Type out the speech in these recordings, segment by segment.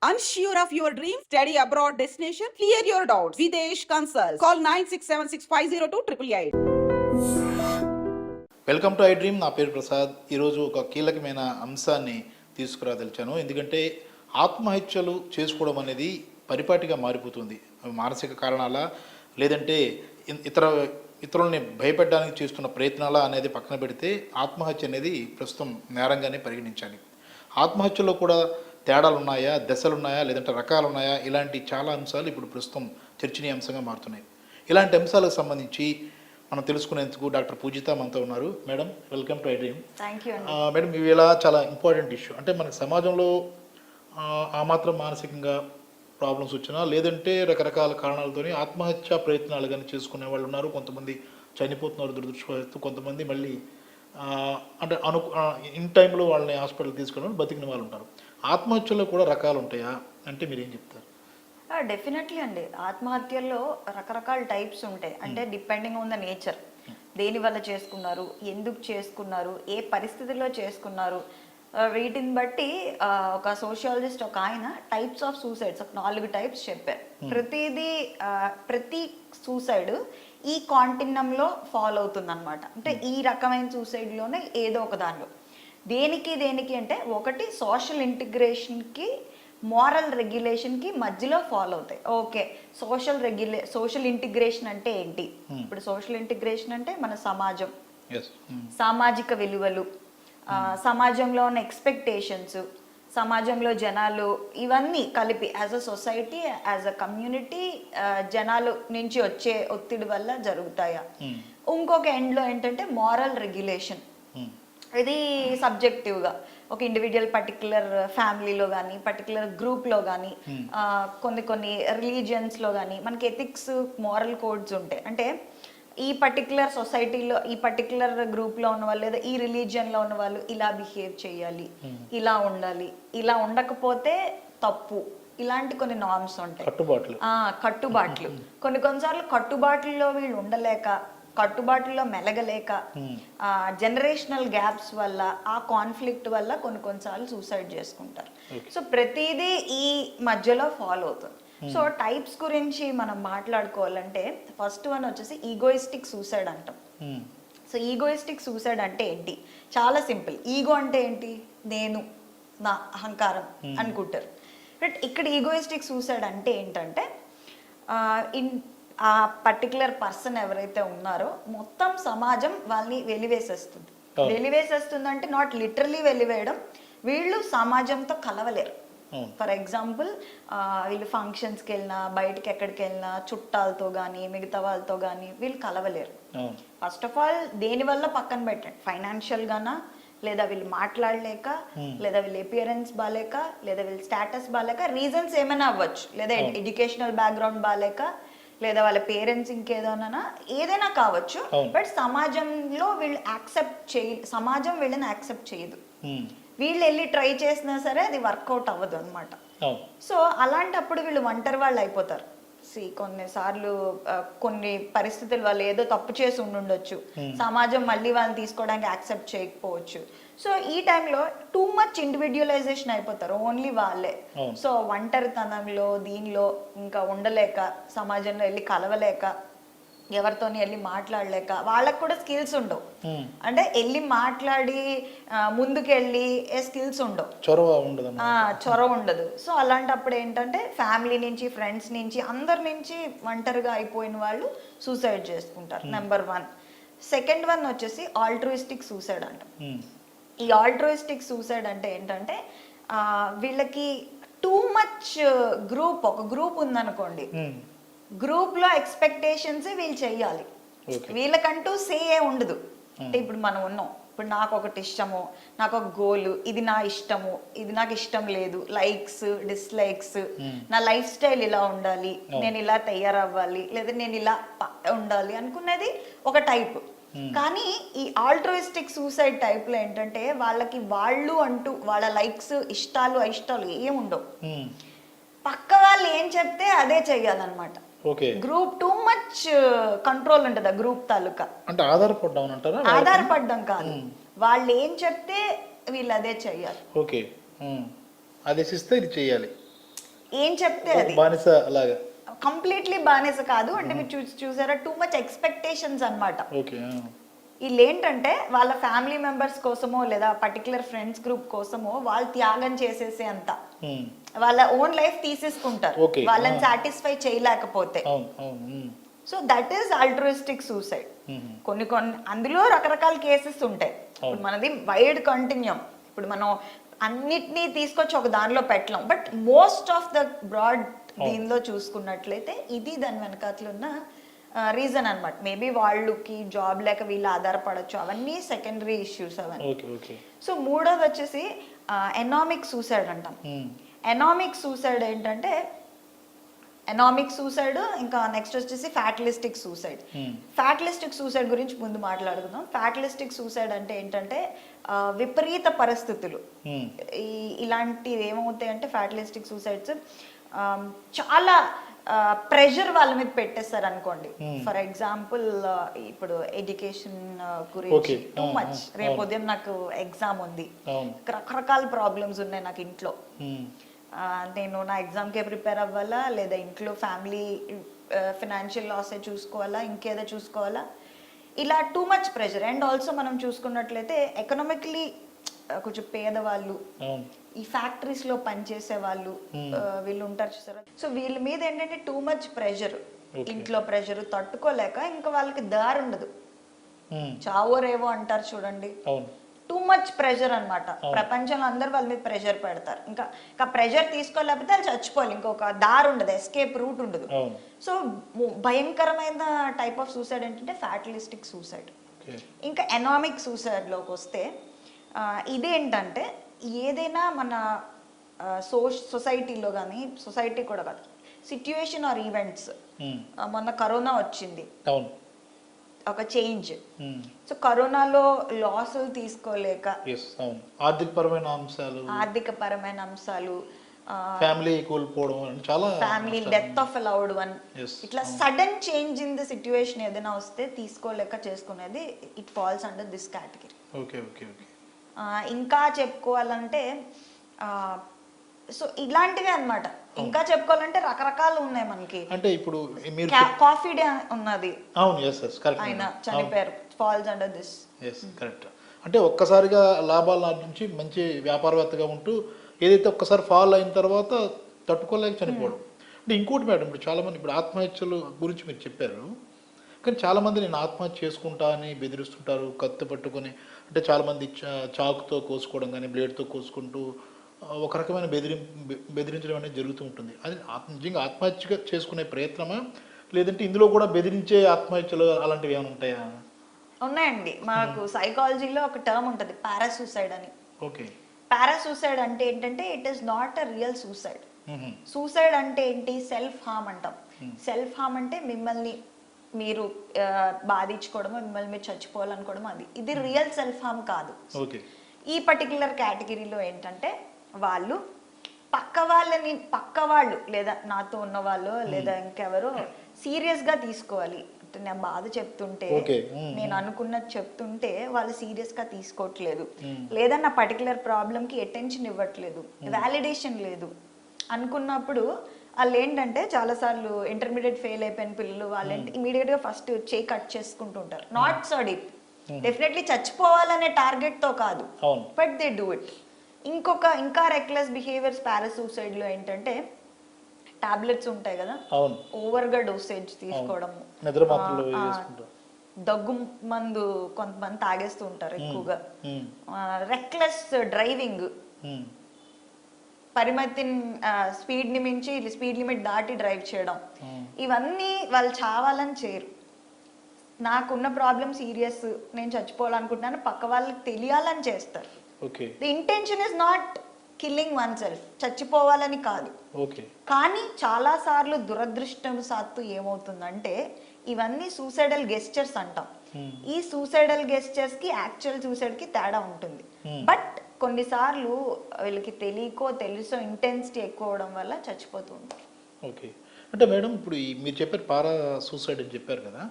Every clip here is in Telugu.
Unsure of your dream? Study abroad destination? Clear your doubts. Videsh Consult. Call 9676502888. Welcome to I dream. నా పేరు ప్రసాద్. ఈరోజు ఒక కీలకమైన అంశాన్ని తీసుకురాదలిచాను. ఎందుకంటే ఆత్మహత్యలు చేసుకోవడం అనేది పరిపాటిగా మారిపోతుంది. అవి మానసిక కారణాలా, లేదంటే ఇతరులని భయపెట్టడానికి చేస్తున్న ప్రయత్నాలా అనేది పక్కన పెడితే ఆత్మహత్య అనేది ప్రస్తుతం నేరంగానే పరిగణించాలి. ఆత్మహత్యలో కూడా తేడాలు ఉన్నాయా, దశలు ఉన్నాయా, లేదంటే రకాలు ఉన్నాయా, ఇలాంటి చాలా అంశాలు ఇప్పుడు ప్రస్తుతం చర్చనీయాంశంగా మారుతున్నాయి. ఇలాంటి అంశాలకు సంబంధించి మనం తెలుసుకునేందుకు డాక్టర్ పూజిత మనతో ఉన్నారు. Madam, welcome to I dream. Madam, ఇవి ఇలా చాలా ఇంపార్టెంట్ ఇష్యూ. అంటే మనకి సమాజంలో ఆ మాత్రం మానసికంగా ప్రాబ్లమ్స్ వచ్చినా, లేదంటే రకరకాల కారణాలతోని ఆత్మహత్య ప్రయత్నాలు కానీ చేసుకునే వాళ్ళు ఉన్నారు. కొంతమంది చనిపోతున్నారు దురదృష్టవశాత్తు. కొంతమంది మళ్ళీ అంటే ఇన్ టైంలో వాళ్ళని హాస్పిటల్ తీసుకుని బతికిన వాళ్ళు ఉంటారు. ఆత్మహత్యలో కూడా రకాలు ఉంటాయా అంటే మీరు ఏం చెప్తారు? డెఫినెట్లీ అండి. ఆత్మహత్యల్లో రకరకాల టైప్స్ ఉంటాయి. అంటే డిపెండింగ్ ఆన్ ద నేచర్, దేని వల్ల చేసుకున్నారు, ఎందుకు చేసుకున్నారు, ఏ పరిస్థితిలో చేసుకున్నారు, వీటిని బట్టి ఒక సోషియాలజిస్ట్ ఒక ఆయన టైప్స్ ఆఫ్ సూసైడ్స్ 4 టైప్స్ చెప్పారు. ప్రతి సూసైడ్ ఈ కాంటిన్యంలో ఫాలో అవుతుంది అనమాట. అంటే ఈ రకమైన సూసైడ్లోనే ఏదో ఒక దానిలో దేనికి అంటే ఒకటి సోషల్ ఇంటిగ్రేషన్కి, మారల్ రెగ్యులేషన్కి మధ్యలో ఫాలో అవుతాయి. ఓకే, సోషల్ ఇంటిగ్రేషన్ అంటే ఏంటి? ఇప్పుడు సోషల్ ఇంటిగ్రేషన్ అంటే మన సమాజం, సామాజిక విలువలు, సమాజంలో ఉన్న ఎక్స్పెక్టేషన్స్, సమాజంలో జనాలు, ఇవన్నీ కలిపి as a society, as a community జనాలు నుంచి వచ్చే ఒత్తిడి వల్ల జరుగుతాయా. ఇంకొక ఎండ్లో ఏంటంటే మారల్ రెగ్యులేషన్. ఇది సబ్జెక్టివ్గా ఒక ఇండివిజువల్ పర్టికులర్ ఫ్యామిలీలో కానీ, పర్టికులర్ గ్రూప్లో కానీ, కొన్ని రిలీజియన్స్లో కానీ మనకి ఎథిక్స్, మారల్ కోడ్స్ ఉంటాయి. అంటే ఈ పర్టికులర్ సొసైటీలో, ఈ పర్టికులర్ గ్రూప్లో ఉన్న వాళ్ళు లేదా ఈ రిలీజియన్లో ఉన్న వాళ్ళు ఇలా బిహేవ్ చేయాలి, ఇలా ఉండాలి, ఇలా ఉండకపోతే తప్పు, ఇలాంటి కొన్ని నార్మ్స్ ఉంటాయి, కట్టుబాట్లు. కొన్నిసార్లు కట్టుబాట్లలో వీళ్ళు ఉండలేక, కట్టుబాట్లలో మెలగలేక, జనరేషనల్ గ్యాప్స్ వల్ల, ఆ కాన్ఫ్లిక్ట్ వల్ల కొన్నిసార్లు సూసైడ్ చేసుకుంటారు. సో ప్రతిదీ ఈ మధ్యలో ఫాలో అవుతుంది. సో టైప్స్ గురించి మనం మాట్లాడుకోవాలంటే ఫస్ట్ వన్ వచ్చేసి ఈగోయిస్టిక్ సూసైడ్ అంటాం. సో ఈగోయిస్టిక్ సూసైడ్ అంటే ఏంటి? చాలా సింపుల్. ఈగో అంటే ఏంటి? నేను, నా అహంకారం అనుకుంటారు. బట్ ఇక్కడ ఈగోయిస్టిక్ సూసైడ్ అంటే ఏంటంటే ఆ పర్టికులర్ పర్సన్ ఎవరైతే ఉన్నారో మొత్తం సమాజం వాళ్ళని వెలివేసేస్తుంది. అంటే నాట్ లిటరలీ వెలివేయడం, వీళ్ళు సమాజంతో కలవలేరు. ఫర్ ఎగ్జాంపుల్, వీళ్ళు ఫంక్షన్స్కి వెళ్ళినా, బయటకి ఎక్కడికి వెళ్ళినా, చుట్టాలతో కానీ మిగతా వాళ్ళతో కానీ వీళ్ళు కలవలేరు. ఫస్ట్ ఆఫ్ ఆల్ దేనివల్ల పక్కన పెట్టండి, ఫైనాన్షియల్గానా, లేదా వీళ్ళు మాట్లాడలేక, లేదా వీళ్ళ అపియరెన్స్ బాగాలేక, లేదా వీళ్ళ స్టేటస్ బాగాలేక, రీజన్స్ ఏమైనా అవ్వచ్చు, లేదా ఎడ్యుకేషనల్ బ్యాక్గ్రౌండ్ బాగాలేక, లేదా వాళ్ళ పేరెంట్స్ ఇంకేదోనా, ఏదైనా కావచ్చు. బట్ సమాజంలో వీళ్ళు సమాజం వీళ్ళని యాక్సెప్ట్ చేయదు. వీళ్ళు వెళ్ళి ట్రై చేసినా సరే అది వర్కౌట్ అవ్వదు అనమాట. సో అలాంటప్పుడు వీళ్ళు ఒంటరి వాళ్ళు అయిపోతారు. కొన్నిసార్లు కొన్ని పరిస్థితులు వాళ్ళు ఏదో తప్పు చేసి ఉండొచ్చు, సమాజం మళ్ళీ వాళ్ళని తీసుకోవడానికి యాక్సెప్ట్ చేయకపోవచ్చు. సో ఈ టైంలో టూ మచ్ ఇండివిడ్యువలైజేషన్ అయిపోతారు, ఓన్లీ వాళ్ళే. సో ఒంటరితనంలో దీనిలో ఇంకా ఉండలేక, సమాజంలో వెళ్ళి కలవలేక, ఎవరితో వెళ్ళి మాట్లాడలేక, వాళ్ళకు కూడా స్కిల్స్ ఉండవు. అంటే వెళ్ళి మాట్లాడి ముందుకెళ్ళి స్కిల్స్ ఉండవు, చొరవ ఉండదు. సో అలాంటప్పుడు ఏంటంటే ఫ్యామిలీ నుంచి, ఫ్రెండ్స్ నుంచి, అందరి నుంచి ఒంటరిగా అయిపోయిన వాళ్ళు సూసైడ్ చేసుకుంటారు. నెంబర్ 1. సెకండ్ వన్ వచ్చేసి ఆల్ట్రూయిస్టిక్ సూసైడ్ అంటాం. ఈ ఆల్ట్రూయిస్టిక్ సూసైడ్ అంటే ఏంటంటే వీళ్ళకి టూ మచ్ ఒక గ్రూప్ ఉందనుకోండి, గ్రూప్ లో ఎక్స్పెక్టేషన్స్ వీళ్ళు చెయ్యాలి, వీళ్ళకంటూ సే ఉండదు. అంటే ఇప్పుడు మనం ఉన్నాం, ఇప్పుడు నాకు ఒకటి ఇష్టము, నాకు ఒక గోల్, ఇది నా ఇష్టము, ఇది నాకు ఇష్టం లేదు, లైక్స్, డిస్లైక్స్, నా లైఫ్ స్టైల్ ఇలా ఉండాలి, నేను ఇలా తయారవ్వాలి, లేదా నేను ఇలా ఉండాలి అనుకునేది ఒక టైప్. కానీ ఈ ఆల్ట్రూయిస్టిక్ సూసైడ్ టైప్ లో ఏంటంటే వాళ్ళకి వాళ్ళు అంటూ వాళ్ళ లైక్స్, ఇష్టాలు, అయిష్టాలు ఏముండవు. పక్క వాళ్ళు ఏం చెప్తే అదే చెయ్యాలన్నమాట. గ్రూప్ టూ మచ్ కంట్రోల్ ఉంటుంది ఆ గ్రూప్ తాలూకా. అంటే ఆధారపడ్డం కాదు, వాళ్ళు ఏం చెప్తే వీళ్ళు అదే చెయ్యాలి. ఓకే, ఆదేశిస్తే ఇది చేయాలి. ఏం చెప్తే అది బానిస అలాగా. కంప్లీట్లీ బానిస కాదు అంటే మీరు చూసారా టూ మచ్ ఎక్స్పెక్టేషన్స్ అన్నమాట. ఓకే. వీళ్ళు ఏంటంటే వాళ్ళ ఫ్యామిలీ మెంబర్స్ కోసమో లేదా పర్టికులర్ ఫ్రెండ్స్ గ్రూప్ కోసమో వాళ్ళు త్యాగం చేసేసే అంత వాళ్ళ ఓన్ లైఫ్ తీసేసుకుంటారు Okay. వాళ్ళని సాటిస్ఫై చేయలేకపోతే. అవును అవును. So that is altruistic suicide. కొన్ని అందులో రకరకాల కేసెస్ ఉంటాయి. ఇప్పుడు మనది వైడ్ కంటిన్యూమ్. ఇప్పుడు మనం అన్నిటినీ తీసుకొచ్చి ఒక దానిలో పెట్టలేం. But most of the broad దీనిలో చూసుకున్నట్లయితే ఇది దాని వెనకాతలు ఉన్న రీజన్ అన్నమాట. మేబీ వాళ్ళకి జాబ్ లేక వీళ్ళు ఆధారపడచ్చు, అవన్నీ సెకండరీ ఇష్యూస్ అవన్నీ. సో మూడోది వచ్చేసి ఎనామిక్ సూసైడ్ అంటాం. ఎనామిక్ సూసైడ్ ఏంటంటే ఎనామిక్ సూసైడ్, ఇంకా నెక్స్ట్ వచ్చేసి ఫ్యాటలిస్టిక్ సూసైడ్. ఫ్యాటలిస్టిక్ సూసైడ్ గురించి ముందు మాట్లాడుకుందాం. ఫ్యాటలిస్టిక్ సూసైడ్ అంటే ఏంటంటే విపరీత పరిస్థితులు ఇలాంటివి ఏమవుతాయి అంటే ఫ్యాటలిస్టిక్ సూసైడ్స్ చాలా ప్రెషర్ వాళ్ళ మీద పెట్టేస్తారు అనుకోండి. ఫర్ ఎగ్జాంపుల్ ఇప్పుడు ఎడ్యుకేషన్ గురించి టూ మచ్, రేపు ఉదయం నాకు ఎగ్జామ్ ఉంది, రకరకాల ప్రాబ్లమ్స్ ఉన్నాయి నాకు ఇంట్లో, నేను నా ఎగ్జామ్కే ప్రిపేర్ అవ్వాలా లేదా ఇంట్లో ఫ్యామిలీ ఫినాన్షియల్ లాసే చూసుకోవాలా ఇంకేదో చూసుకోవాలా, ఇలా too much pressure. And also మనం చూసుకున్నట్లయితే ఎకనామికలీ కొంచెం పేదవాళ్ళు, ఈ ఫ్యాక్టరీస్ లో పనిచేసే వాళ్ళు వీళ్ళు ఉంటారు చూసారా. సో వీళ్ళ మీద ఏంటంటే టూ మచ్ ప్రెషర్, ఇంట్లో ప్రెషర్ తట్టుకోలేక ఇంకా వాళ్ళకి దారి ఉండదు, చావో రేవో అంటారు చూడండి, టూ మచ్ ప్రెషర్ అన్నమాట. ప్రపంచంలో అందరు వాళ్ళ మీద ప్రెషర్ పెడతారు, ఇంకా ప్రెషర్ తీసుకోలేకపోతే వాళ్ళు చచ్చిపోవాలి, ఇంకొక దారి ఉండదు, ఎస్కేప్ రూట్ ఉండదు. సో భయంకరమైన టైప్ ఆఫ్ సూసైడ్ ఏంటంటే ఫ్యాటలిస్టిక్ సూసైడ్. ఇంకా ఎనామిక్ సూసైడ్ లోకి వస్తే ఇదేంటంటే ఏదైనా మన సొసైటీలో కానీ, సొసైటీ కూడా కాదు, సిట్యుయేషన్ ఆర్ ఈవెంట్స్. మొన్న కరోనా వచ్చింది, ఒక చేంజ్. సో కరోనాలో లాసులు తీసుకోలేక ఆర్థిక పరమైన అంశాలు, ఫ్యామిలీ కోల్పోవడం, చాలా family death of a loved one, ఇట్లా sudden change in the situation ఏదైనా వస్తే తీసుకోలేక చేసుకునేది it falls under this category. ఇంకా చెప్పుకోవాలంటే సో ఇలాంటివే అన్నమాట. ఇంకా చెప్పుకోవాలంటే రకరకాలు ఉన్నాయి మనకి. అంటే ఇప్పుడు మీరు కాఫీ డే ఉన్నది, అవును, yes yes కరెక్ట్, ఆయన చనిపోయారు, falls under this. yes correct. అంటే ఒక్కసారిగా లాభాల నుంచి మంచి వ్యాపారవేత్తగా ఉంటూ ఏదైతే ఒక్కసారి ఫాల్ అయిన తర్వాత తట్టుకోలేక చనిపోవడం. అంటే ఇంకోటి మేడం, ఇప్పుడు చాలామంది ఇప్పుడు ఆత్మహత్యల గురించి మీరు చెప్పారు, కానీ చాలామంది నేను ఆత్మహత్య చేసుకుంటా అని బెదిరిస్తుంటారు, కత్తి పట్టుకొని. అంటే చాలామంది చాకుతో కోసుకోవడం కానీ బ్లేడ్తో కోసుకుంటూ ఒక రకమైన బెదిరించడం అనేది జరుగుతూ ఉంటుంది. అది నిజంగా ఆత్మహత్య చేసుకునే ప్రయత్నమా, లేదంటే ఇందులో కూడా బెదిరించే ఆత్మహత్యలు అలాంటివి ఏమైనా ఉంటాయా? ఉన్నాయండి. మాకు సైకాలజీలో ఒక టర్మ్ ఉంటుంది, పారాసూసైడ్ అని. ఓకే. పారాసూసైడ్ అంటే ఏంటంటే it is not a real suicide. Suicide అంటే ఏంటి? సెల్ఫ్ హార్మ్ అంటాం. సెల్ఫ్ హార్మ్ అంటే మిమ్మల్ని మీరు బాధించుకోవడము, మిమ్మల్ని మీరు చచ్చిపోవాలనుకోవడం, అది ఇది రియల్ సెల్ఫ్ హార్మ్ కాదు. ఈ పర్టికులర్ కేటగిరీలో ఏంటంటే వాళ్ళు పక్క వాళ్ళు లేదా నాతో ఉన్న వాళ్ళు లేదా ఇంకెవరో సీరియస్గా తీసుకోవాలి. అంటే నేను బాధ చెప్తుంటే, నేను అనుకున్నది చెప్తుంటే వాళ్ళు సీరియస్గా తీసుకోవట్లేదు, లేదా నా పర్టికులర్ ప్రాబ్లంకి అటెన్షన్ ఇవ్వట్లేదు, వ్యాలిడేషన్ లేదు అనుకున్నప్పుడు వాళ్ళు ఏంటంటే చాలాసార్లు ఇంటర్మీడియట్ ఫెయిల్ అయిపోయిన పిల్లలు వాళ్ళంటే ఇమీడియట్గా ఫస్ట్ చేయి కట్ చేసుకుంటూ ఉంటారు. నాట్ సో డీప్, డెఫినెట్లీ చచ్చిపోవాలనే టార్గెట్తో కాదు, బట్ దే డూ ఇట్. ఇంకా రెక్లెస్ బిహేవియర్స్ పారాసూసైడ్ లో ఏంటంటే టాబ్లెట్స్ ఉంటాయి కదా, ఓవర్గా డోసేజ్ తీసుకోవడం, దగ్గు మందు కొంతమంది తాగేస్తూ ఉంటారు ఎక్కువగా, రెక్లెస్ డ్రైవింగ్, పరిమితిని స్పీడ్ ని మించి స్పీడ్ లిమిట్ దాటి డ్రైవ్ చేయడం, ఇవన్నీ వాళ్ళు చావాలని చేయరు. నాకున్న ప్రాబ్లం సీరియస్, నేను చచ్చిపోవాలనుకుంటున్నాను, పక్క వాళ్ళకి తెలియాలని చేస్తారు. The intention is not killing oneself, చచ్చిపోవాలని కాదు. కానీ చాలా సార్లు దురదృష్టవశాత్తు ఏమవుతుందంటే ఇవన్నీ సూసైడల్ గెస్చర్స్ అంటాం. ఈ సూసైడల్ గెస్చర్స్ కి యాక్చువల్ సూసైడ్ కి తేడా ఉంటుంది. బట్ కొన్నిసార్లు వీళ్ళకి తెలియకో తెలుసో ఇంటెన్సిటీ ఎక్కువ అవడం వల్ల చచ్చిపోతూ ఉంటారు. ఓకే. అంటే మేడం ఇప్పుడు మీరు చెప్పారు పారా సూసైడ్ అని చెప్పారు కదా,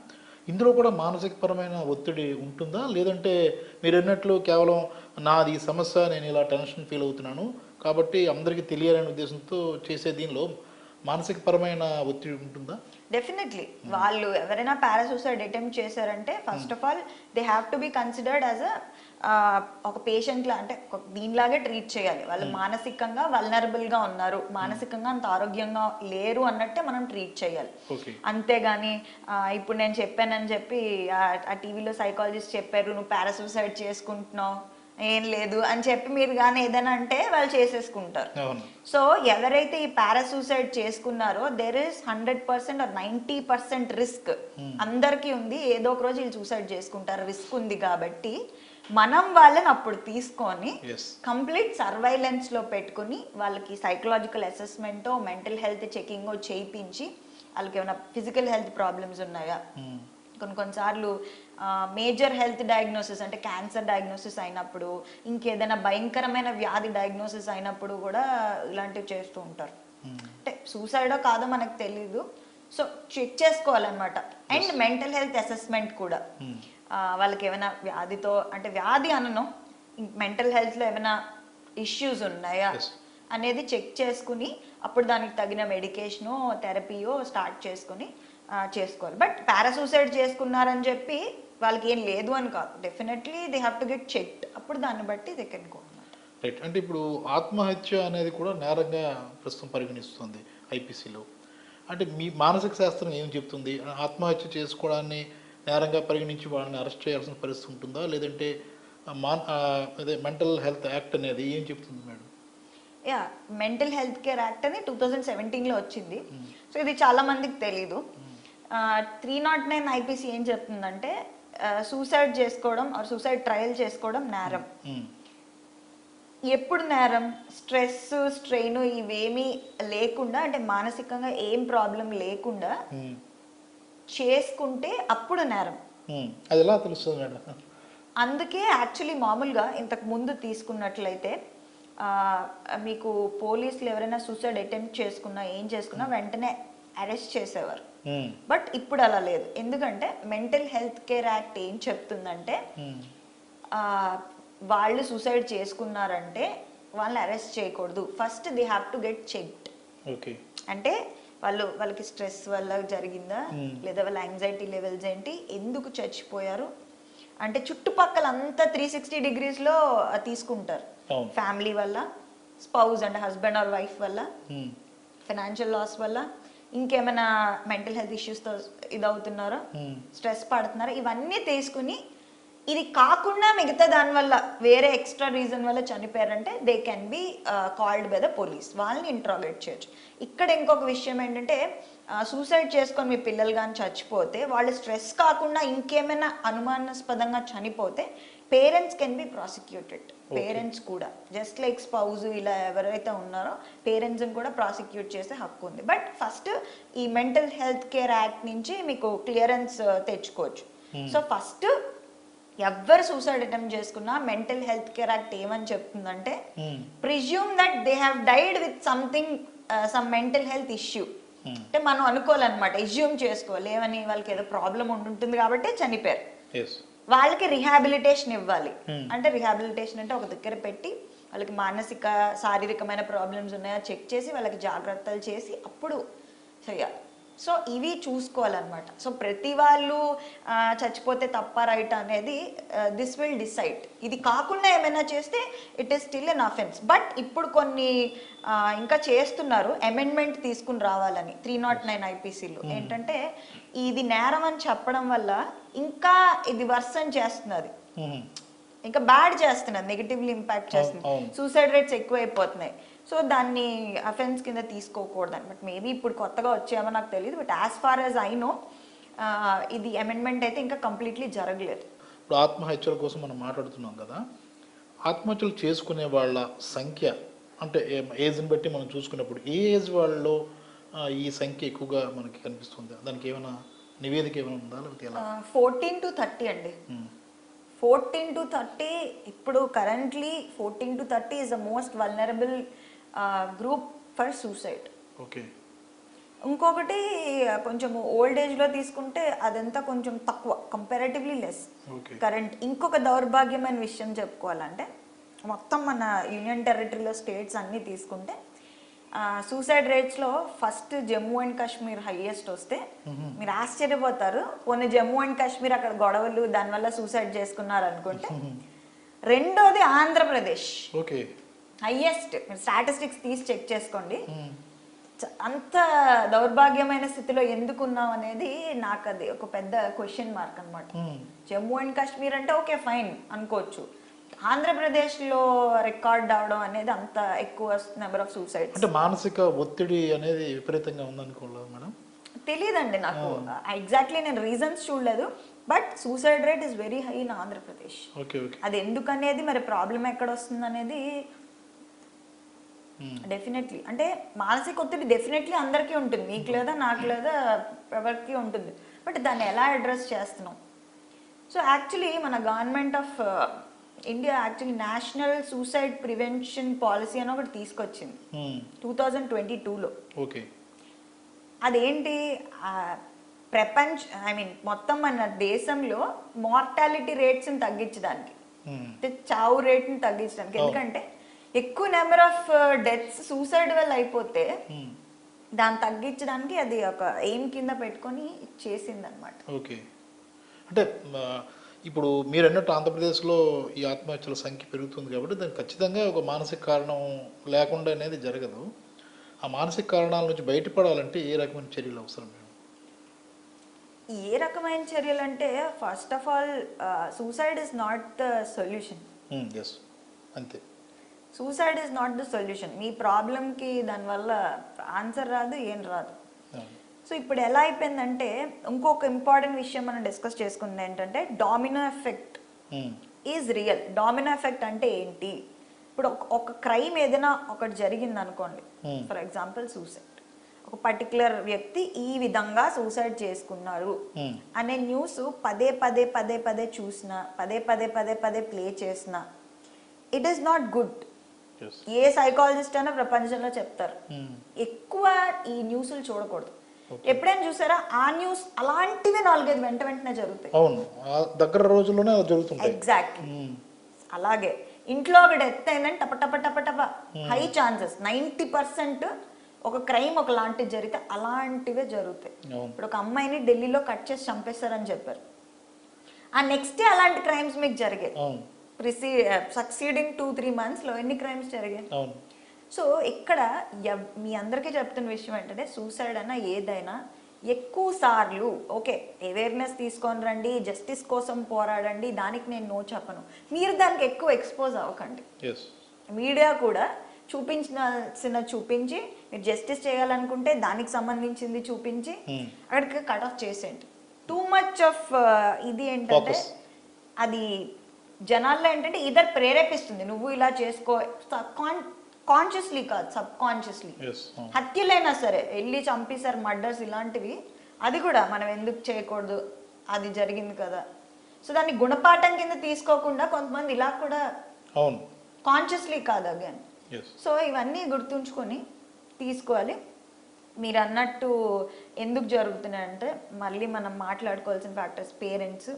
ఇందులో కూడా మానసికపరమైన ఒత్తిడి ఉంటుందా, లేదంటే మీరు అన్నట్లు కేవలం నాది సమస్య, నేను ఇలా టెన్షన్ ఫీల్ అవుతున్నాను కాబట్టి అందరికీ తెలియాలనే ఉద్దేశంతో చేసే దీనిలో మానసికపరమైన ఒత్తిడి ఉంటుందా? డెఫినెట్లీ వాళ్ళు ఎవరైనా పారాసూసైడ్ అటెంప్ట్ చేశారంటే first of all they have to be considered as ఒక పేషెంట్ లా, అంటే దీనిలాగే ట్రీట్ చేయాలి. వాళ్ళు మానసికంగా వల్నరబుల్ గా ఉన్నారు, మానసికంగా అంత ఆరోగ్యంగా లేరు అన్నట్టే మనం ట్రీట్ చేయాలి. అంతేగాని ఇప్పుడు నేను చెప్పానని చెప్పి ఆ టీవీలో సైకాలజిస్ట్ చెప్పారు నువ్వు పారాసూసైడ్ చేసుకుంటున్నావు ఏం లేదు అని చెప్పి మీరు కానీ ఏదైనా అంటే వాళ్ళు చేసేసుకుంటారు. సో ఎవరైతే ఈ పారాసూసైడ్ చేసుకున్నారో దెర్ ఇస్ 100% ఆర్ 90% రిస్క్ అందరికీ ఉంది. ఏదో ఒక రోజు వీళ్ళు సూసైడ్ చేసుకుంటారు, రిస్క్ ఉంది. కాబట్టి మనం వాళ్ళని అప్పుడు తీసుకొని కంప్లీట్ సర్వైలెన్స్ లో పెట్టుకుని వాళ్ళకి psychological assessment, mental health checking చేయించి వాళ్ళకి ఏమైనా ఫిజికల్ హెల్త్ ప్రాబ్లమ్స్ ఉన్నాయా, కొన్నిసార్లు మేజర్ హెల్త్ డయాగ్నోసిస్ అంటే క్యాన్సర్ డయాగ్నోసిస్ అయినప్పుడు, ఇంకేదైనా భయంకరమైన వ్యాధి డయాగ్నోసిస్ అయినప్పుడు కూడా ఇలాంటివి చేస్తూ ఉంటారు. అంటే సూసైడో కాదో మనకు తెలీదు, సో చెక్ చేసుకోవాలన్నమాట. అండ్ మెంటల్ హెల్త్ అసెస్మెంట్ కూడా వాళ్ళకి ఏమైనా వ్యాధితో, అంటే వ్యాధి అనను, మెంటల్ హెల్త్లో ఏమైనా ఇష్యూస్ ఉన్నాయా అనేది చెక్ చేసుకుని అప్పుడు దానికి తగిన మెడికేషనో థెరపీయో స్టార్ట్ చేసుకుని చేసుకోవాలి. బట్ పారాసూసైడ్ చేసుకున్నారని చెప్పి వాళ్ళకి ఏం లేదు అని కాదు, definitely they have to get checked. అప్పుడు దాన్ని బట్టి దే కెన్ గో. రైట్. అంటే ఇప్పుడు ఆత్మహత్య అనేది కూడా నేరంగా ప్రస్తుతం పరిగణిస్తుంది ఐపీసీలో. అంటే మీ మానసిక శాస్త్రం ఏం చెప్తుంది? ఆత్మహత్య చేసుకోవడాన్ని నేరంగా పరిగణించి వాళ్ళని అరెస్ట్ చేయాల్సిన పరిస్థితి ఉంటుందా, లేదంటే అదే మెంటల్ హెల్త్ యాక్ట్ అనేది ఏం చెప్తుంది madam? Yeah, mental health care act అని 2017లో వచ్చింది. సో ఇది చాలా మందికి తెలీదు. 309 ఐపీసీ ఏం చెప్తుందంటే సూసైడ్ చేసుకోవడం ఆర్ సూసైడ్ ట్రయల్ చేసుకోవడం నేరం. ఎప్పుడు నేరం? స్ట్రెస్, స్ట్రెయిన్ ఇవేమీ లేకుండా, అంటే మానసికంగా ఏం ప్రాబ్లం లేకుండా చేసుకుంటే అప్పుడు నేరం. అది ఎలా తెలుస్తుంది మేడం? అందుకే యాక్చువల్లీ మామూలుగా ఇంతకు ముందు తీసుకున్నట్లయితే మీకు పోలీసులు ఎవరైనా సూసైడ్ అటెంప్ట్ చేసుకున్నా ఏం చేసుకున్నా వెంటనే అరెస్ట్ చేసేవారు. బట్ ఇప్పుడు అలా లేదు. ఎందుకంటే మెంటల్ హెల్త్ కేర్ యాక్ట్ ఏం చెప్తుందంటే వాళ్ళు సూసైడ్ చేసుకున్నారంటే వాళ్ళని అరెస్ట్ చేయకూడదు, first they have to get checked. అంటే వాళ్ళకి స్ట్రెస్ వల్ల జరిగిందా, లేదా వాళ్ళ యాంగ్జైటీ లెవెల్స్ ఏంటి, ఎందుకు చచ్చిపోయారు, అంటే చుట్టుపక్కల అంతా 360 degreesలో తీసుకుంటారు. ఫ్యామిలీ వల్ల, స్పౌజ్ అంటే హస్బెండ్ ఆర్ వైఫ్ వల్ల, ఫైనాన్షియల్ లాస్ వల్ల, ఇంకేమైనా మెంటల్ హెల్త్ ఇష్యూస్తో ఇదవుతున్నారో, స్ట్రెస్ పడుతున్నారో, ఇవన్నీ తీసుకుని ఇది కాకుండా మిగతా దానివల్ల వేరే ఎక్స్ట్రా రీజన్ వల్ల చనిపోయారంటే they can be called by the police, వాళ్ళని ఇంట్రాగేట్ చేయొచ్చు. ఇక్కడ ఇంకొక విషయం ఏంటంటే సూసైడ్ చేసుకొని మీ పిల్లలు కానీ చచ్చిపోతే, వాళ్ళు స్ట్రెస్ కాకుండా ఇంకేమైనా అనుమానాస్పదంగా చనిపోతే parents can be prosecuted. Parents కూడా జస్ట్ లైక్ స్పౌజ్ ఇలా ఎవరైతే ఉన్నారో పేరెంట్స్ని కూడా ప్రాసిక్యూట్ చేసే హక్కు ఉంది. బట్ ఫస్ట్ ఈ మెంటల్ హెల్త్ కేర్ యాక్ట్ నుంచి మీకు క్లియరెన్స్ తెచ్చుకోవచ్చు. సో ఫస్ట్ ఎవ్వరు సూసైడ్ అటెంప్ట్ చేసుకున్నా మెంటల్ హెల్త్ కేర్ యాక్ట్ ఏమని చెప్తుందంటే presume that they have died with something, some mental health issue. అంటే మనం అనుకోవాలన్నమాట, ఇజ్యూమ్ చేసుకోవాలి ఏమని, వాళ్ళకి ఏదో ప్రాబ్లం ఉంటుంది కాబట్టి చనిపోయారు, వాళ్ళకి రిహాబిలిటేషన్ ఇవ్వాలి. అంటే రిహాబిలిటేషన్ అంటే ఒక దగ్గర పెట్టి వాళ్ళకి మానసిక శారీరకమైన ప్రాబ్లమ్స్ ఉన్నాయా చెక్ చేసి వాళ్ళకి జాగ్రత్తలు చేసి అప్పుడు చేయాలి. సో ఇవి చూసుకోవాలన్నమాట. సో ప్రతి వాళ్ళు చచ్చిపోతే తప్ప రైట్ అనేది దిస్ విల్ డిసైడ్. ఇది కాకుండా ఏమైనా చేస్తే it is still N offence. But ఇప్పుడు కొన్ని ఇంకా చేస్తున్నారు అమెండ్మెంట్ తీసుకుని రావాలని 309 ఐపీసీలో. ఏంటంటే ఇది నేరం అని చెప్పడం వల్ల ఇంకా ఇది వర్సన్ చేస్తున్నది, ఇంకా బ్యాడ్ చేస్తున్నది, నెగిటివ్లీ ఇంపాక్ట్ చేస్తుంది, సూసైడ్ రేట్స్ ఎక్కువైపోతున్నాయి. సో దాన్ని అఫెన్స్ కింద తీసుకోకూడదని. బట్ మేబీ ఇప్పుడు కొత్తగా వచ్చేమో నాకు తెలియదు. But as far as I know ఇది అమెండ్మెంట్ అయితే ఇంకా కంప్లీట్లీ జరగలేదు. ఇప్పుడు ఆత్మహత్యల కోసం మనం మాట్లాడుతున్నాం కదా, ఆత్మహత్యలు చేసుకునే వాళ్ళ సంఖ్య అంటే ఏజ్ని బట్టి మనం చూసుకున్నప్పుడు ఏ ఏజ్ వాళ్ళలో ఈ సంఖ్య ఎక్కువగా మనకి కనిపిస్తుంది? దానికి ఏమైనా నివేదిక ఏమైనా ఉందా, లేకపోతే ఎలా? 14 to 30 అండి. 14 to 30 ఇప్పుడు currently 14 to 30 is the most vulnerable group for suicide. Okay. ఇంకొకటి కొంచెం ఓల్డ్ ఏజ్లో తీసుకుంటే అదంతా కొంచెం తక్కువ, కంపారేటివ్లీ లెస్ కరెంట్. ఇంకొక దౌర్భాగ్యమైన విషయం చెప్పుకోవాలంటే మొత్తం మన యూనియన్ టెరిటరీలో స్టేట్స్ అన్నీ తీసుకుంటే సూసైడ్ రేట్స్లో first Jammu and Kashmir highest వస్తే మీరు ఆశ్చర్యపోతారు. కొన్ని జమ్మూ అండ్ కాశ్మీర్ అక్కడ గొడవలు దానివల్ల సూసైడ్ చేసుకున్నారు అనుకుంటే రెండోది ఆంధ్రప్రదేశ్ ఓకే హైయెస్ట్. మీరు స్టాటిస్టిక్స్ తీసి చెక్ చేసుకోండి. అంత దౌర్భాగ్యమైన స్థితిలో ఎందుకున్నాం అనేది నాకు అది ఒక పెద్ద క్వశ్చన్ మార్క్ అనమాట. జమ్మూ అండ్ కాశ్మీర్ అంటే ఓకే ఫైన్ అనుకోవచ్చు, ఆంధ్రప్రదేశ్లో రికార్డ్ అవడం అనేది అంత ఎక్కువ నెంబర్ ఆఫ్ సూసైడ్స్. అంటే మానసిక ఒత్తిడి అనేది విపరీతంగా ఉందనుకోలేదు మేడం. తెలియదండి నాకు ఎగ్జాక్ట్లీ, నేను రీజన్స్ చూడలేదు. But suicide rate is very high in Andhra Pradesh. Okay okay. అది ఎందుకనేది మరి ప్రాబ్లం ఎక్కడ వస్తుంది అనేది డెఫినెట్లీ, అంటే మానసిక ఒత్తిడి డెఫినెట్లీ అందరికీ ఉంటుంది, మీకు లేదా నాకు లేదా ఎవరికి ఉంటుంది. బట్ దాన్ని ఎలా అడ్రస్ చేస్తున్నాం? సో యాక్చువల్లీ మన government of India actually national suicide prevention policy అని ఒకటి తీసుకొచ్చింది 2022లో. ఓకే. అదేంటి మొత్తం మన దేశంలో మార్టాలిటీ రేట్స్ని తగ్గించడానికి, అంటే చావు రేట్ని తగ్గించడానికి. ఎందుకంటే ఎక్కువ నెంబర్ ఆఫ్ డెత్స్ సూసైడ్ వల్ల అయిపోతే దాన్ని తగ్గించడానికి అది ఒక ఎయిమ్ కింద పెట్టుకొని చేసింది అనమాట. ఓకే. అంటే ఇప్పుడు మీరు అన్నట్టు ఆంధ్రప్రదేశ్లో ఈ ఆత్మహత్యల సంఖ్య పెరుగుతుంది కాబట్టి దానికి ఖచ్చితంగా ఒక మానసిక కారణం లేకుండా అనేది జరగదు. ఆ మానసిక కారణాల నుంచి బయటపడాలంటే ఏ రకమైన చర్యలు అవసరం? ఏ రకమైన చర్యలు అంటే first of all suicide is not the solution. అంతే, suicide is not the solution. మీ ప్రాబ్లంకి దానివల్ల ఆన్సర్ రాదు, ఏం రాదు. సో ఇప్పుడు ఎలా అయిపోయిందంటే ఇంకొక ఇంపార్టెంట్ విషయం మనం డిస్కస్ చేసుకుంది ఏంటంటే domino effect is real. Domino effect అంటే ఏంటి? ఇప్పుడు ఒక క్రైమ్ ఏదైనా ఒకటి జరిగింది అనుకోండి, ఫర్ ఎగ్జాంపుల్ సూసైడ్, ఒక పర్టికులర్ వ్యక్తి ఈ విధంగా సూసైడ్ చేసుకున్నారు అనే న్యూస్ పదే పదే పదే పదే చూసినా, పదే పదే పదే పదే ప్లే చేసినా it is not good. A psychologist అయినా ప్రపంచంలో చెప్తారు ఎక్కువ ఈ న్యూస్లు చూడకూడదు. ఎప్పుడైనా చూసారా ఆ న్యూస్ అలాంటివి 4-5 వెంటనే జరుగుతాయి. అవును, దగ్గర రోజుల్లోనే జరుగుతుంటాయి. ఎగ్జాక్ట్లీ. అలాగే ఇంట్లో ఒక డెత్ అయిందని టప టప టప టప హై ఛాన్సెస్ 90% ఒక క్రైమ్ ఒక లాంటివి జరిగితే అలాంటివే జరుగుతాయి. ఇప్పుడు ఒక అమ్మాయిని ఢిల్లీలో కట్ చేసి చంపేస్తారని చెప్పారు, ఆ నెక్స్ట్ డే అలాంటి క్రైమ్స్ మీకు జరిగాయి. సక్సీడింగ్ 2-3 monthsలో ఎన్ని క్రైమ్స్ జరిగాయి? సో ఇక్కడ మీ అందరికీ చెప్తున్న విషయం ఏంటంటే సూసైడ్ అయినా ఏదైనా ఎక్కువ సార్లు ఓకే అవేర్నెస్ తీసుకొని రండి, జస్టిస్ కోసం పోరాడండి, దానికి నేను నో చెప్పను. మీరు దానికి ఎక్కువ ఎక్స్పోజ్ అవ్వకండి. మీడియా కూడా చూపించాల్సిన చూపించి, మీరు జస్టిస్ చేయాలనుకుంటే దానికి సంబంధించింది చూపించి అక్కడికి కట్ ఆఫ్ చేసేయండి. టూ మచ్ ఆఫ్ ఇది ఏంటంటే అది జనాల్లో ఏంటంటే ఇద్దరు ప్రేరేపిస్తుంది, నువ్వు ఇలా చేసుకో, కాన్షియస్లీ కాదు సబ్ కాన్షియస్లీ. హత్యలైనా సరే వెళ్ళి చంపేశారు, మర్డర్స్ ఇలాంటివి, అది కూడా మనం ఎందుకు చేయకూడదు, అది జరిగింది కదా. సో దాన్ని గుణపాఠం కింద తీసుకోకుండా కొంతమంది ఇలా కూడా కాన్షియస్లీ కాదు అగైన్. సో ఇవన్నీ గుర్తుంచుకొని తీసుకోవాలి. మీరు అన్నట్టు ఎందుకు జరుగుతున్నాయంటే మళ్ళీ మనం మాట్లాడుకోవాల్సిన ఫ్యాక్టర్స్ పేరెంట్స్,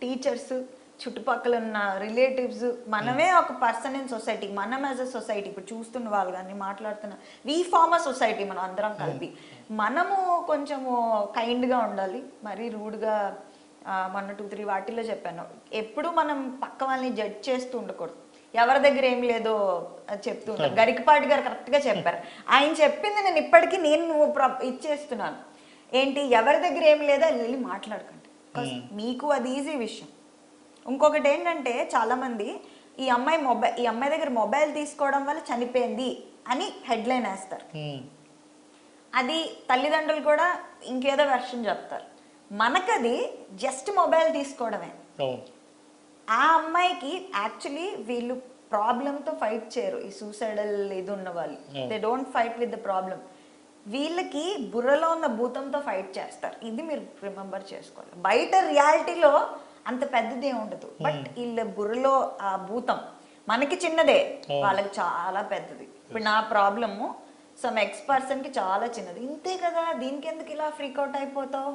టీచర్స్, చుట్టుపక్కల ఉన్న రిలేటివ్స్, మనమే ఒక పర్సన్ ఇన్ సొసైటీ, మనం యాజ్ అ సొసైటీ ఇప్పుడు చూస్తున్న వాళ్ళు కానీ మాట్లాడుతున్న వీ ఫార్మ్ అ సొసైటీ, మనం అందరం కలిపి మనము కొంచెము కైండ్గా ఉండాలి, మరీ రూడ్గా. మొన్న 2-3 వాటిల్లో చెప్పాను, ఎప్పుడు మనం పక్క వాళ్ళని జడ్జ్ చేస్తూ ఉండకూడదు. ఎవరి దగ్గర ఏం లేదో చెప్తూ ఉంటారు. గరికపాటి గారు కరెక్ట్గా చెప్పారు. ఆయన చెప్పింది నేను ఇప్పటికీ ఇచ్చేస్తున్నాను ఏంటి, ఎవరి దగ్గర ఏం లేదో వెళ్ళి మాట్లాడకండి, మీకు అది ఈజీ విషయం. ఇంకొకటి ఏంటంటే చాలామంది ఈ అమ్మాయి దగ్గర మొబైల్ తీసుకోవడం వల్ల చనిపోయింది అని హెడ్లైన్ వేస్తారు. అది తల్లిదండ్రులు కూడా ఇంకేదో వెర్షన్ చెప్తారు. మనకది జస్ట్ మొబైల్ తీసుకోవడమే. ఆ అమ్మాయికి యాక్చువల్లీ వీళ్ళు ప్రాబ్లంతో ఫైట్ చేయరు, ఈ సూసైడల్ ఇది ఉన్న వాళ్ళు, they don't fight with the problem. వీళ్ళకి బుర్రలో ఉన్న భూతంతో ఫైట్ చేస్తారు. ఇది మీరు రిమెంబర్ చేసుకోవాలి. బయట రియాలిటీలో అంత పెద్దదే ఉండదు, బట్ వీళ్ళ బుర్రలో ఆ భూతం మనకి చిన్నదే, వాళ్ళకి చాలా పెద్దది. ఇప్పుడు నా ప్రాబ్లము సమ్ ఎక్స్-పర్సన్కి చాలా చిన్నది, ఇంతే కదా, దీనికి ఎందుకు ఇలా ఫ్రీక్అవుట్ అయిపోతావు?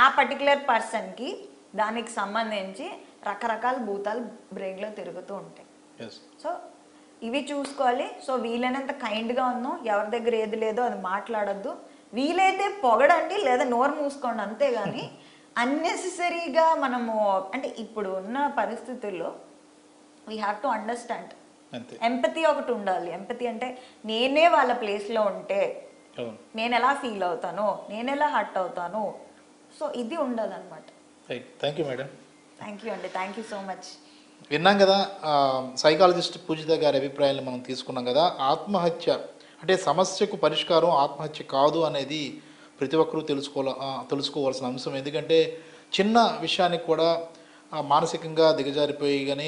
ఆ పర్టికులర్ పర్సన్కి దానికి సంబంధించి రకరకాల భూతాలు బ్రెయిన్లో తిరుగుతూ ఉంటాయి. ఎస్. సో ఇవి చూసుకోవాలి. సో వీలైనంత కైండ్గా ఉన్నాం, ఎవరి దగ్గర ఏది లేదో అది మాట్లాడొద్దు, వీలైతే పొగడండి లేదా నోరు మూసుకోండి, అంతేగాని అన్నెసెసరీగా మనము అంటే ఇప్పుడు ఉన్న పరిస్థితుల్లో వీ హ్యావ్ టు అండర్స్టాండ్. అంతే. ఎంపతి ఒకటి ఉండాలి. ఎంపతి అంటే నేనే వాళ్ళ ప్లేస్లో ఉంటే అవును. నేను ఎలా ఫీల్ అవుతాను, నేను ఎలా హర్ట్ అవుతాను, సో ఇది ఉండాలన్నమాట. Right. Thank you madam. Thank you అండి, థ్యాంక్ యూ సో మచ్. విన్నాం కదా, సైకాలజిస్ట్ పూజిత గారి అభిప్రాయాలు మనం తీసుకున్నాం కదా. ఆత్మహత్య అంటే సమస్యకు పరిష్కారం ఆత్మహత్య కాదు అనేది ప్రతి ఒక్కరూ తెలుసుకోవాల్సిన అంశం. ఎందుకంటే చిన్న విషయానికి కూడా మానసికంగా దిగజారిపోయి కానీ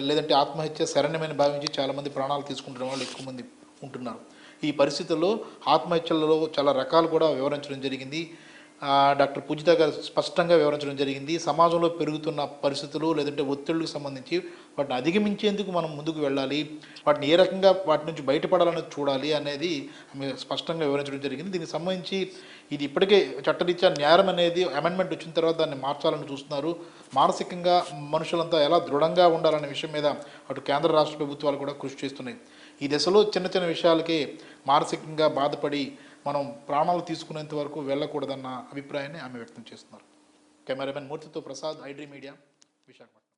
లేదంటే ఆత్మహత్య శరణ్యమని భావించి చాలామంది ప్రాణాలు తీసుకుంటున్న వాళ్ళు ఎక్కువ మంది ఉంటున్నారు. ఈ పరిస్థితుల్లో ఆత్మహత్యలలో చాలా రకాలు కూడా వివరించడం జరిగింది. డాక్టర్ పూజిత గారు స్పష్టంగా వివరించడం జరిగింది. సమాజంలో పెరుగుతున్న పరిస్థితులు లేదంటే ఒత్తిళ్లకు సంబంధించి వాటిని అధిగమించేందుకు మనం ముందుకు వెళ్ళాలి, వాటిని ఏ రకంగా వాటి నుంచి బయటపడాలని చూడాలి అనేది ఆమె స్పష్టంగా వివరించడం జరిగింది. దీనికి సంబంధించి ఇది ఇప్పటికే చట్టరీత్యా నేరం అనేది అమెండ్మెంట్ వచ్చిన తర్వాత దాన్ని మార్చాలని చూస్తున్నారు. మానసికంగా మనుషులంతా ఎలా దృఢంగా ఉండాలనే విషయం మీద అటు కేంద్ర రాష్ట్ర ప్రభుత్వాలు కూడా కృషి చేస్తున్నాయి. ఈ దశలో చిన్న చిన్న విషయాలకే మానసికంగా బాధపడి మనం ప్రాణాలు తీసుకునేంత వరకు వెళ్ళకూడదన్న అభిప్రాయాన్ని ఆమె వ్యక్తం చేస్తున్నారు. కెమెరామెన్ మూర్తితో ప్రసాద్, ఐడ్రీ మీడియా, విశాఖపట్నం.